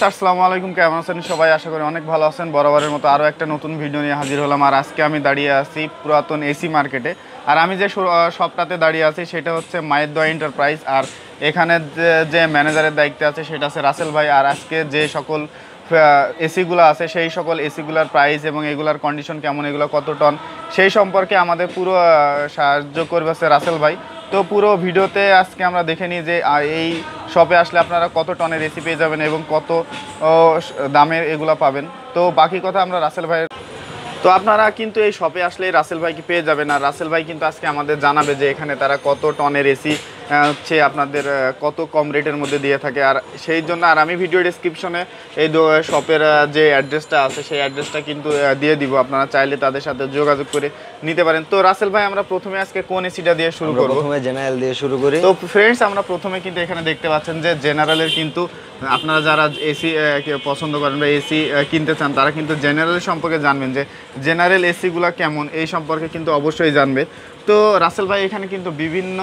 Viewers আসসালামু আলাইকুম, কেমন আছেন সবাই? আশা করি অনেক ভালো আছেন। বরাবরের মতো আরও একটা নতুন ভিডিও নিয়ে হাজির হলাম। আর আজকে আমি দাঁড়িয়ে আছি পুরাতন এসি মার্কেটে। আর আমি যে শপটাতে দাঁড়িয়ে আছি সেটা হচ্ছে মায়ের দোয়া এন্টারপ্রাইজ। আর এখানে যে ম্যানেজারের দায়িত্বে আছে সেটা আছে রাসেল ভাই। আর আজকে যে সকল এসিগুলো আছে সেই সকল এসিগুলোর প্রাইস এবং এগুলার কন্ডিশন কেমন, এগুলো কত টন, সেই সম্পর্কে আমাদের পুরো সাহায্য করবে রাসেল ভাই। তো পুরো ভিডিওতে আজকে আমরা দেখে নিই যে এই শপে আসলে আপনারা কত টনের এসি পেয়ে যাবেন এবং কত দামের এগুলো পাবেন। তো বাকি কথা আমরা রাসেল ভাইয়ের, তো আপনারা কিন্তু এই শপে আসলে রাসেল ভাইকে পেয়ে যাবেন। আর রাসেল ভাই কিন্তু আজকে আমাদের জানাবে যে এখানে তারা কত টনের এসি হচ্ছে আপনাদের কত কম রেটের মধ্যে দিয়ে থাকে। আর সেই জন্য আর আমি ভিডিও ডেসক্রিপশনে এই শপের যে অ্যাড্রেসটা আছে সেই অ্যাড্রেসটা কিন্তু দিয়ে দিব, আপনারা চাইলে তাদের সাথে যোগাযোগ করে নিতে পারেন। তো রাসেল ভাই আমরা প্রথমে আজকে কোন এসিটা দিয়ে শুরু করব? প্রথমে জেনারেল দিয়ে শুরু করি। তো ফ্রেন্ডস আমরা প্রথমে কিন্তু এখানে দেখতে পাচ্ছেন যে জেনারেলের কিন্তু আপনারা যারা এসি পছন্দ করেন বা এসি কিনতে চান তারা কিন্তু জেনারেল সম্পর্কে জানবেন যে জেনারেল এসিগুলো কেমন, এই সম্পর্কে কিন্তু অবশ্যই জানবে। তো রাসেল ভাই এখানে কিন্তু বিভিন্ন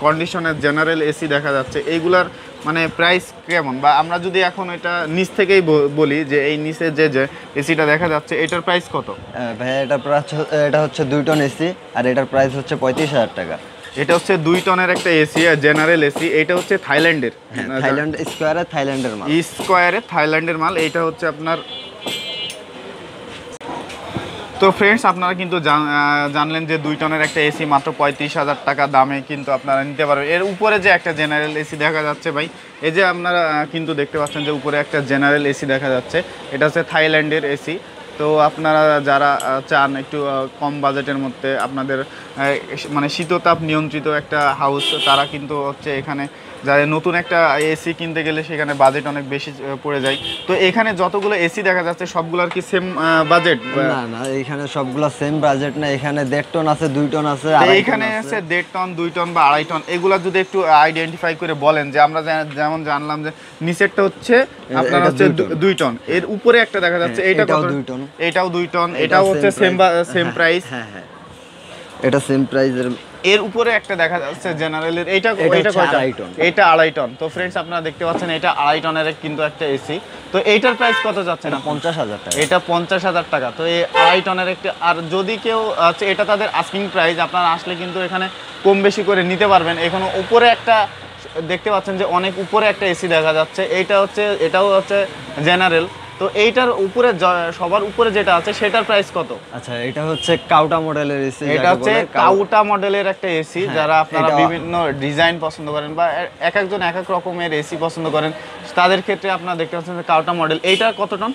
কন্ডিশনের জেনারেল এসি দেখা যাচ্ছে, এইগুলার মানে প্রাইস কেমন, বা আমরা যদি এখন এটা নিচ থেকেই বলি যে এই নিচে যে এসিটা দেখা যাচ্ছে এটার প্রাইস কত? ভাই এটা হচ্ছে 2 টন এসি আর এটার প্রাইস হচ্ছে 35,000 টাকা। এটা হচ্ছে 2 টনের একটা এসি, জেনারেল এসি। এটা হচ্ছে থাইল্যান্ডের, থাইল্যান্ড স্কয়ারে থাইল্যান্ডের মাল, স্কয়ারে থাইল্যান্ডের মাল। এইটা হচ্ছে আপনার, তো ফ্রেন্ডস আপনারা কিন্তু জানলেন যে 2 টনের একটা এসি মাত্র 35,000 টাকা দামে কিন্তু আপনারা নিতে পারবেন। এর উপরে যে একটা জেনারেল এসি দেখা যাচ্ছে ভাই, এই যে আপনারা কিন্তু দেখতে পাচ্ছেন যে উপরে একটা জেনারেল এসি দেখা যাচ্ছে, এটা হচ্ছে থাইল্যান্ডের এসি। তো আপনারা যারা চান একটু কম বাজেটের মধ্যে আপনাদের মানে শীততাপ নিয়ন্ত্রিত একটা হাউস, তারা কিন্তু হচ্ছে এখানে যারা নতুন একটা এসি কিনতে গেলে সেখানে বাজেট অনেক বেশি পড়ে যায়। তো এখানে যতগুলো এসি দেখা যাচ্ছে সবগুলোর কি সেম বাজেট? না না, এখানে সবগুলো সেম বাজেট না। এখানে 1.5 টন আছে, 2 টন আছে, এখানে আছে 1.5 টন, 2 টন বা 2.5 টন। এগুলা যদি একটু আইডেন্টিফাই করে বলেন যে আমরা যেমন জানলাম যে নিচেরটা হচ্ছে আপনার হচ্ছে 2 টন, এর উপরে একটা দেখা যাচ্ছে এটা কত? 2 টন, এটাও 2 টন, এটাও হচ্ছে সেম প্রাইস। হ্যাঁ হ্যাঁ, এটা সেম প্রাইসের। এর উপরে একটা দেখা যাচ্ছে জেনারেলের, এটা কয়টা? এটা 2.5 টন। তো ফ্রেন্ডস আপনারা দেখতে পাচ্ছেন এটা 2.5 টনের কিন্তু একটা এসি। তো এইটার প্রাইস কত যাচ্ছে? না 50,000 টাকা। এটা 50,000 টাকা। তো এই 2.5 টনের একটা, আর যদি কেউ আছে এটা তাদের আস্কিং প্রাইস, আপনারা আসলে কিন্তু এখানে কম বেশি করে নিতে পারবেন। এখানে উপরে একটা দেখতে পাচ্ছেন যে অনেক উপরে একটা এসি দেখা যাচ্ছে, এটাও হচ্ছে জেনারেল। তো এইটার উপরে সবার উপরে যেটা আছে সেটার প্রাইস কত? আচ্ছা, এটা হচ্ছে কাউটা মডেলের এসি। এটা হচ্ছে কাউটা মডেলের একটা এসি। যারা আপনারা বিভিন্ন ডিজাইন পছন্দ করেন বা এক একজন এক এক রকমের এসি পছন্দ করেন, তাদের ক্ষেত্রে আপনারা দেখতে পাচ্ছেন যে কাউটা মডেল। এইটা কত টন?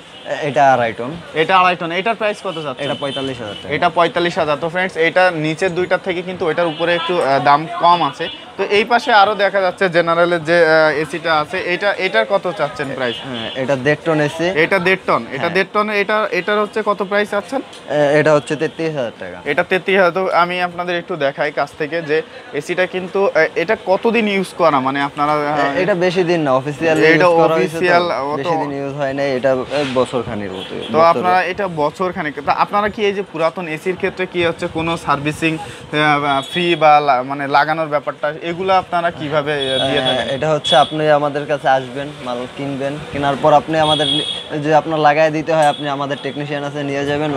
এটা 2.5 টন। এটা 2.5 টন। এটার প্রাইস কত যাচ্ছে? এটা 45,000 টাকা। এটা 45,000। তো ফ্রেন্ডস এটা নিচের দুইটার থেকে কিন্তু এটার উপরে একটু দাম কম আছে। তো এই পাশে আরো দেখা যাচ্ছে জেনারেলের যে এসিটা আছে, এটার কত চাচ্ছেন প্রাইস? এটা 1.5 টন এসি। এটা 1.5 টন। এটা 1.5 টন। এটার হচ্ছে কত প্রাইস চাচ্ছেন? এটা হচ্ছে 33,000 টাকা। এটা 33,000। তো আমি আপনাদের একটু দেখাই কাছ থেকে যে এসিটা কিন্তু এটা কতদিন ইউজ করা, মানে আপনারা এটা বেশি দিন না, অফিশিয়াল এটা অফিশিয়াল বেশি দিন ইউজ হয় না, এটা বছর খানির মতো। তো আপনারা এটা বছর খানিক, তো আপনারা কি এই যে পুরাতন এসির ক্ষেত্রে কি হচ্ছে কোনো সার্ভিসিং ফ্রি বা মানে লাগানোর ব্যাপারটা এগুলো আপনারা কিভাবে দিয়ে থাকেন? এটা হচ্ছে আপনি আমাদের কাছে আসবেন, মাল কিনবেন, কেনার পর আপনি আমাদের যে আপনার লাগায় দিতে হয়, আপনি আমাদের টেকনিশিয়ান আছে নিয়ে যাবেন,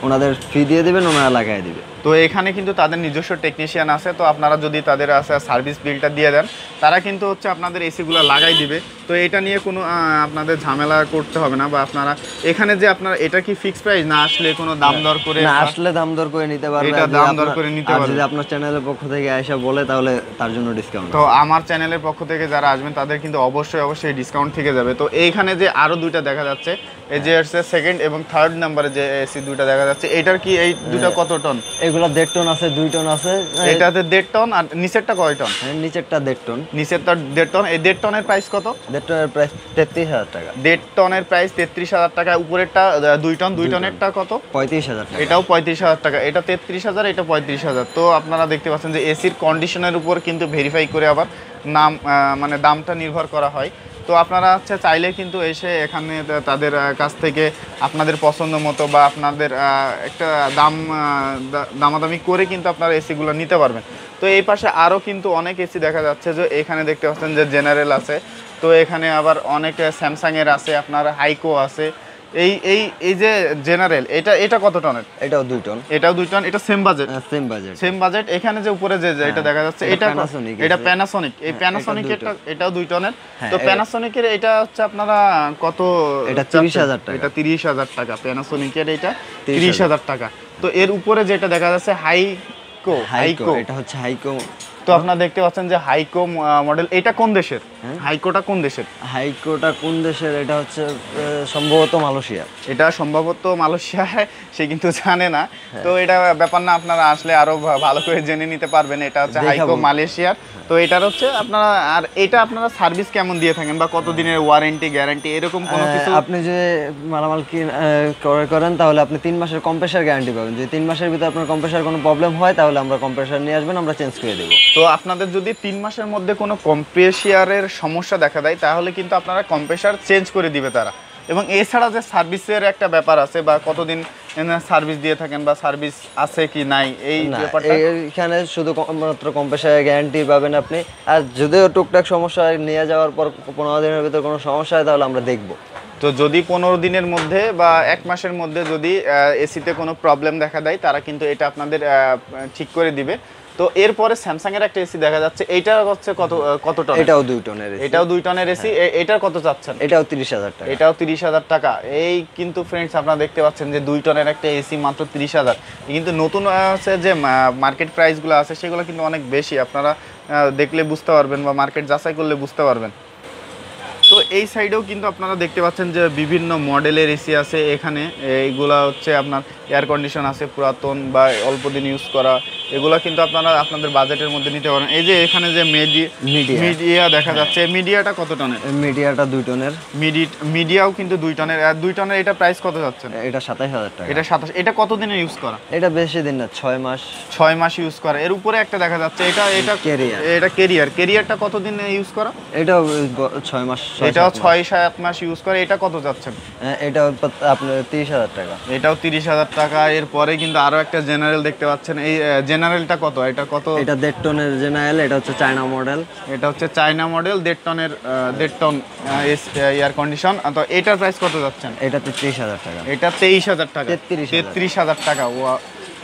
ওনাদের ফি দিয়ে দেবেন, ওনারা লাগায় দিবে। তো এখানে কিন্তু তাদের নিজস্ব টেকনিশিয়ান আছে। তো আপনারা যদি তাদের সার্ভিস বিলটা দিয়ে দেন, তারা কিন্তু হচ্ছে আপনাদের এসিগুলো লাগাই দিবে। তো এটা নিয়ে কোনো আপনাদের ঝামেলা করতে হবে না। বা আপনারা এখানে যে আপনারা এটা কি ফিক্স প্রাইস, না আসলে কোনো দাম দর করে? না, আসলে দাম দর করে নিতে পারবেন। এটা দাম দর করে নিতে পারবেন। যদি আপনার চ্যানেলের পক্ষ থেকে আয়সা বলে তাহলে তার জন্য ডিসকাউন্ট। তো আমার চ্যানেলের পক্ষ থেকে যারা আসবেন তাদের কিন্তু অবশ্যই ডিসকাউন্ট থেকে যাবে। তো এইখানে যে আরো দুইটা দেখা যাচ্ছে, এই যে হচ্ছে সেকেন্ড এবং থার্ড নাম্বারে যে এসি দুইটা দেখা যাচ্ছে, এটার কি এই দুইটা কত টন? এগুলো 1.5 টন আছে, 2 টন আছে। এটাতে 1.5 টন। আর নিচেরটা কয় টন? নিচেরটা 1.5 টন। নিচেরটা 1.5 টন। এই 1.5 টনের প্রাইস কত? 1.5 টনের প্রাইস 33,000 টাকা। 1.5 টনের প্রাইস 33,000 টাকা। উপরেরটা 2 টন, 2 টনেরটা কত? 35,000 টাকা। এটাও 35,000 টাকা। এটা 33,000, এটা 35,000। তো আপনারা দেখতে পাচ্ছেন যে এসির কন্ডিশনের উপর কিন্তু ভেরিফাই করে আবার মানে দামটা নির্ভর করা হয়। তো আপনারা হচ্ছে চাইলে কিন্তু এসে এখানে তাদের কাছ থেকে আপনাদের পছন্দ মতো বা আপনাদের একটা দামাদামি করে কিন্তু আপনারা এসিগুলো নিতে পারবেন। তো এই পাশে আরও কিন্তু অনেক এসি দেখা যাচ্ছে, যে এখানে দেখতে পাচ্ছেন যে জেনারেল আছে, তো এখানে আবার অনেক স্যামসাং এর আছে, আপনার হাইকো আছে। এই এই এই যে জেনারেল, এটা কত টনের? এটাও 2 টন। এটাও 2 টন। এটা সেম বাজেট? Same budget. এখানে যে উপরে যে এটা দেখা যাচ্ছে এটা প্যানাসোনিক। এই প্যানাসোনিক এটাও 2 টনের। তো প্যানাসোনিকের এটা হচ্ছে আপনারা কত? এটা 30,000 টাকা। এটা 30,000 টাকা প্যানাসোনিকের, এটা 30,000 টাকা। তো এর উপরে যেটা দেখা যাচ্ছে হাইকো, এটা হচ্ছে হাইকো। তো আপনারা দেখতে পাচ্ছেন যে হাইকো মডেল। এটা কোন দেশের? হাইকোটা কোন দেশের? হাইকোটা কোন দেশের? এটা হচ্ছে সম্ভবত মালয়েশিয়া। এটা সম্ভবত মালয়েশিয়া, সে কিন্তু জানে না। তো এটা ব্যাপার না, আপনারা আসলে আরো ভালো করে জেনে নিতে পারবেন। এটা হচ্ছে হাইকো মালয়েশিয়ার। তো এটার হচ্ছে আপনারা, আর এটা আপনারা সার্ভিস কেমন দিয়ে থাকেন বা কত দিনের ওয়ারেন্টি গ্যারান্টি এরকম কোনো কিছু? আপনি যে মালামাল ক্রয় করেন তাহলে আপনি 3 মাসের কম্প্রেসার গ্যারান্টি পাবেন। যদি 3 মাসের ভিতরে আপনার কম্প্রেসার কোনো প্রবলেম হয় তাহলে আমরা কম্প্রেসার নিয়ে আসবেন, আমরা চেঞ্জ করে দেব। তো আপনাদের যদি 3 মাসের মধ্যে কোনো কম্প্রেসারের সমস্যা দেখা দেয় তাহলে কিন্তু আপনারা কম্প্রেসার চেঞ্জ করে দিবে তারা। এবং এছাড়া যে সার্ভিসের একটা ব্যাপার আছে বা কতদিন সার্ভিস দিয়ে থাকেন বা সার্ভিস আছে কি নাই, এই ব্যাপারটা এখানে শুধু মাত্র কম্প্রেসারের গ্যারান্টি পাবেন আপনি। আর যদিও টুকটাক সমস্যা নিয়ে যাওয়ার পর 15 দিনের ভিতর কোনো সমস্যা হয় তাহলে আমরা দেখব। তো যদি 15 দিনের মধ্যে বা 1 মাসের মধ্যে যদি এসিতে কোনো প্রবলেম দেখা দেয় তারা কিন্তু এটা আপনাদের ঠিক করে দিবে। তো এরপরে স্যামসাং এর একটা এসি দেখা যাচ্ছে, এইটা হচ্ছে কত টন? এটাও 2 টনের এসি। এটাও 2 টনের এসি। এটার কত চাচ্ছেন? এটাও 30,000 টাকা। এটাও 30,000 টাকা। এই কিন্তু ফ্রেন্ডস আপনারা দেখতে পাচ্ছেন যে 2 টনের একটা এসি মাত্র 30,000। কিন্তু নতুন আছে যে মার্কেট প্রাইসগুলো আছে সেগুলো কিন্তু অনেক বেশি, আপনারা দেখলে বুঝতে পারবেন বা মার্কেট যাচাই করলে বুঝতে পারবেন। তো এই সাইডেও কিন্তু আপনারা দেখতে পাচ্ছেন যে বিভিন্ন মডেলের এসি আছে এখানে। এইগুলা হচ্ছে আপনার এয়ার কন্ডিশন আছে, পুরাতন বা অল্প দিন ইউজ করা, এগুলা কিন্তু আপনারা আপনাদের বাজেটের মধ্যে নিতে পারেন। এই যে এখানে যে মিডিয়া দেখা যাচ্ছে, মিডিয়াটা কত টনের? মিডিয়াটা 2 টনের। মিডিয়াও কিন্তু 2 টনের। আর 2 টনের এটা প্রাইস কত যাচ্ছে? এটা 27,000 টাকা। এটা 27। এটা কত দিনের ইউজ করা? এটা বেশি দিন না, 6 মাস। 6 মাস ইউজ করা। এর উপরে একটা দেখা যাচ্ছে, এটা ক্যারিয়ারটা কত দিন ইউজ করা? এটাও 6 মাস। এটাও 6-7 মাস ইউজ করে। এটা কত যাচ্ছেন? এটা আপনার 30,000 টাকা। এটাও 30,000 টাকা। এরপরে কিন্তু আরো একটা জেনারেল দেখতে পাচ্ছেন। এই জেনারেলটা কত? এটা কত? এটা 1.5 টনের জেনারেল। এটা হচ্ছে চায়না মডেল। এটা হচ্ছে চায়না মডেল, 1.5 টনের 1.5 টন এয়ার কন্ডিশন। তো এটার প্রাইস কত যাচ্ছেন? এটা 33,000 টাকা। এটা 23,000 টাকা। 33,000 টাকা।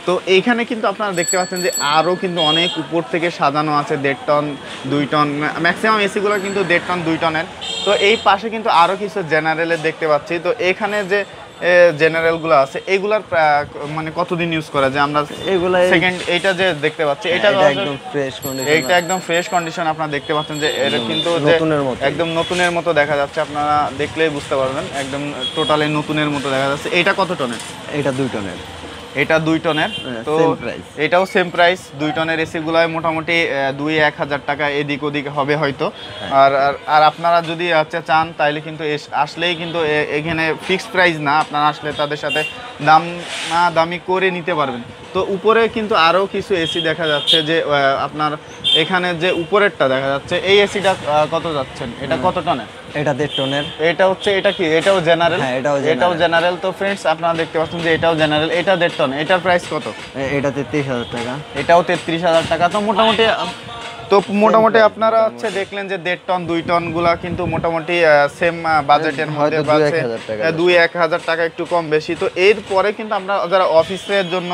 তো এইখানে কিন্তু আপনারা দেখতে পাচ্ছেন যে আরও কিন্তু অনেক উপর থেকে সাজানো আছে, 1.5 টন 2 টন, ম্যাক্সিমাম এসিগুলো কিন্তু 1.5 টন 2 টনের। তো এই পাশে কিন্তু আরও কিছু জেনারেলের দেখতে পাচ্ছি। তো এখানে যে জেনারেলগুলো আছে এগুলার মানে কতদিন ইউজ করা যায়? আমরা এগুলা সেকেন্ড এইটা যে দেখতে পাচ্ছি এটা একদম ফ্রেশ কন্ডিশন। এইটা একদম ফ্রেশ কন্ডিশন। আপনারা দেখতে পাচ্ছেন যে এটা কিন্তু একদম নতুনের মতো দেখা যাচ্ছে, আপনারা দেখলেই বুঝতে পারবেন একদম টোটালি নতুনের মতো দেখা যাচ্ছে। এইটা কত টনের? এটা 2 টনের। এটা 2 টনের। তো এটাও সেম প্রাইস। 2 টনের এসিগুলোয় মোটামুটি 2-1 হাজার টাকা এদিক ওদিক হবে হয়তো। আর আপনারা যদি চান তাহলে কিন্তু আসলেই কিন্তু এখানে ফিক্সড প্রাইস না, আপনারা আসলে তাদের সাথে দামি করে নিতে পারবেন। তো উপরে কিন্তু আরও কিছু এসি দেখা যাচ্ছে যে আপনার এখানে যে উপরেরটা দেখা যাচ্ছে, এই এসিটা কত যাচ্ছেন? এটা কত টনের? এটা 1.5 টনের। এটা হচ্ছে, এটা কি? এটাও জেনারেল। হ্যাঁ, এটাও জেনারেল। তো ফ্রেন্ডস আপনারা দেখতে পাচ্ছেন যে এটাও জেনারেল। এটা 1.5 টন। এটার প্রাইস কত? এটা 33,000 টাকা। এটাও 33,000 টাকা। তো মোটামুটি আপনারা দেখলেন যে 1.5 টন 2 টন গুলা কিন্তু মোটামুটি সেম বাজেটের মধ্যে, 2-1 হাজার টাকা একটু কম বেশি। তো এরপরে কিন্তু আমরা যারা অফিসের জন্য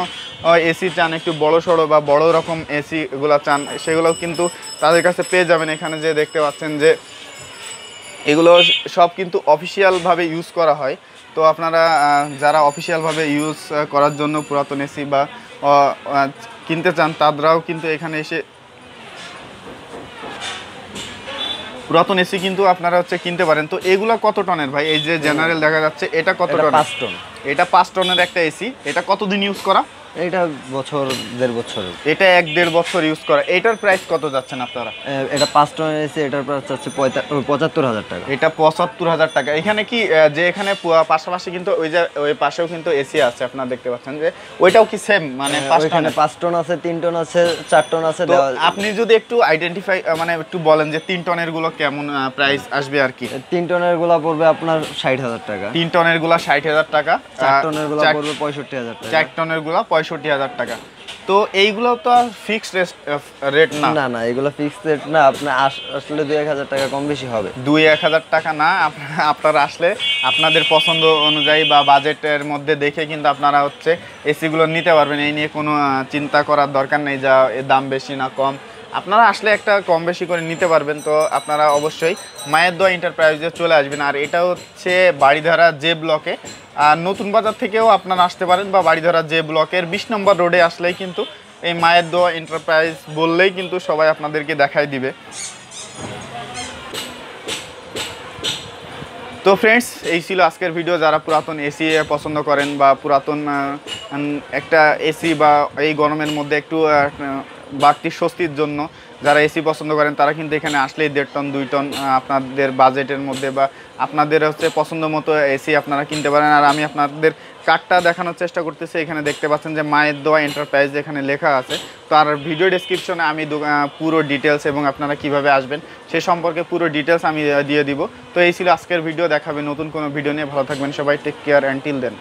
এসি চান, একটু বড় সড়ো বা বড় রকম এসি গুলা চান, সেগুলোও কিন্তু তাদের কাছে পেয়ে যাবেন। এখানে যে দেখতে পাচ্ছেন যে এগুলো সব কিন্তু অফিসিয়ালভাবে ইউজ করা হয়। তো আপনারা যারা অফিসিয়ালভাবে ইউজ করার জন্য পুরাতন এসি বা কিনতে চান তারাও কিন্তু এখানে এসে পুরাতন এসি কিন্তু আপনারা কিনতে পারেন। তো এগুলা কত টনের ভাই? এই যে জেনারেল দেখা যাচ্ছে এটা কত টন? 5 টন। এটা 5 টনের একটা এসি। এটা কতদিন ইউজ করা? এটা বছর 1.5 বছর। এটা 1-1.5 বছর ইউজ করা। এটার প্রাইস কত যাচ্ছেন আপনারা? এটা 5 টনের এসি। এটার প্রাইস হচ্ছে 75,000 টাকা। এটা 75,000 টাকা। এখানে কি যে এখানে পাশাপাশি কিন্তু ওই পাশেও কিন্তু এসি আছে, আপনারা দেখতে পাচ্ছেন যে ওইটাও কি সেম মানে 5 টন আছে, 3 টন আছে, 4 টন আছে। আপনি যদি একটু আইডেন্টিফাই মানে একটু বলেন যে 3 টনের গুলো কেমন প্রাইস আসবে আর কি? 3 টনের গুলো পড়বে আপনার 60,000 টাকা। 3 টনের গুলো 60,000 টাকা। 4 টনের গুলো পড়বে 65,000 টাকা। 4 টনের গুলো 65,000 টাকা। তো এইগুলো তো আর ফিক্সড রেট না। না না, এগুলো ফিক্সড রেট না, আপনি আসলে 2-1 হাজার টাকা কম বেশি হবে। 2-1 হাজার টাকা না, আপনারা আসলে আপনাদের পছন্দ অনুযায়ী বা বাজেটের মধ্যে দেখে কিন্তু আপনারা হচ্ছে এসিগুলো নিতে পারবেন। এই নিয়ে কোনো চিন্তা করার দরকার নেই যা এর দাম বেশি না কম, আপনারা আসলে একটা কম বেশি করে নিতে পারবেন। তো আপনারা অবশ্যই মায়ের দোয়া এন্টারপ্রাইজে চলে আসবেন। আর এটা হচ্ছে বাড়িধারা যে ব্লকে, আর নতুন বাজার থেকেও আপনারা আসতে পারেন, বা বাড়িধারা যে ব্লকের 20 নম্বর রোডে আসলেই কিন্তু এই মায়ের দোয়া এন্টারপ্রাইজ বললেই কিন্তু সবাই আপনাদেরকে দেখাই দিবে। তো ফ্রেন্ডস, এই ছিল আজকের ভিডিও। যারা পুরাতন এসি পছন্দ করেন বা পুরাতন একটা এসি বা এই গরমের মধ্যে একটু বাড়তি স্বস্তির জন্য যারা এসি পছন্দ করেন, তারা কিন্তু এখানে আসলেই 1.5 টন 2 টন আপনাদের বাজেটের মধ্যে বা আপনাদের হচ্ছে পছন্দ মতো এসি আপনারা কিনতে পারেন। আর আমি আপনাদের কার্ডটা দেখানোর চেষ্টা করতেছি। এখানে দেখতে পাচ্ছেন যে মায়ের দোয়া এন্টারপ্রাইজ এখানে লেখা আছে। তো আর ভিডিও ডেসক্রিপশনে আমি পুরো ডিটেলস এবং আপনারা কিভাবে আসবেন সে সম্পর্কে পুরো ডিটেলস আমি দিয়ে দিব। তো এই ছিল আজকের ভিডিও, দেখাবে নতুন কোনো ভিডিও নিয়ে। ভালো থাকবেন সবাই, টেক কেয়ার, আনটিল দেন।